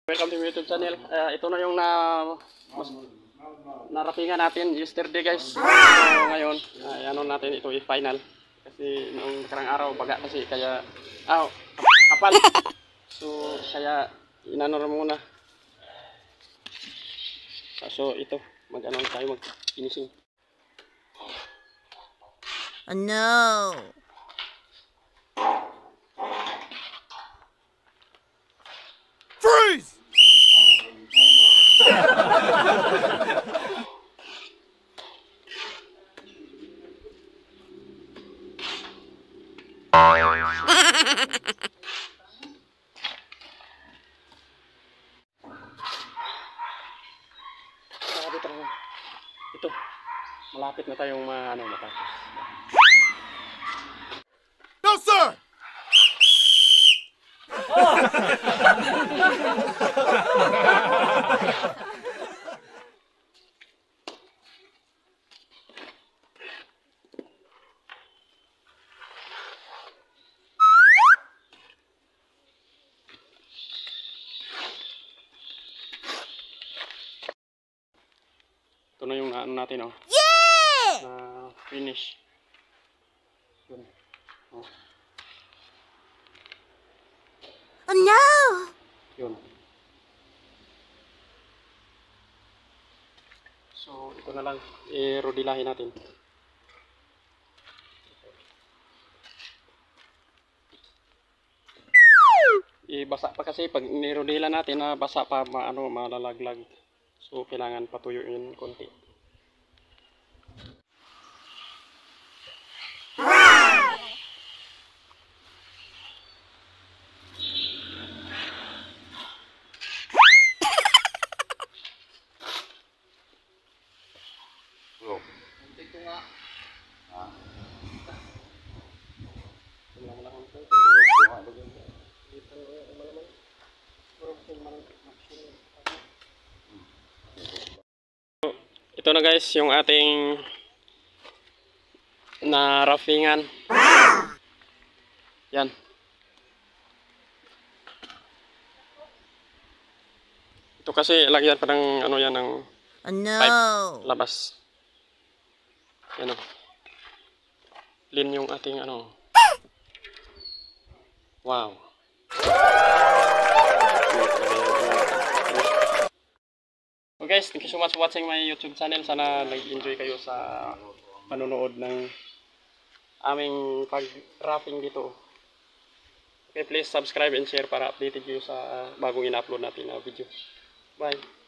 Welcome to my YouTube channel. Ito na yung narapingan natin yesterday guys. So ngayon, ano natin ito i-final. Kasi noong nakarang araw baga kasi kaya kapal. So kaya inano muna. So ito, mag-ano tayo mag-finishing. Oh no. Freeze! Ito, malapit na tayong matapos. No, sir! Ito na yung ano natin Yeah! finish. Yun. Oh. Oh no. Yun. So ito na lang i-rodilahin natin. Ibasa pa kasi pag nirodila natin na basa pa malalaglag. So kailangan patuyuin konti. Ito na guys yung ating na-raffingan. Yan. Ito kasi lagyan pa ng yan ng Oh no. pipe labas. Yan Clean yung ating Wow. So guys, thank you so much for watching my YouTube channel. Sana nag-enjoy kayo sa panonood ng aming pag-wrapping dito. Okay, please subscribe and share para updated kayo sa bagong in-upload natin na video. Bye!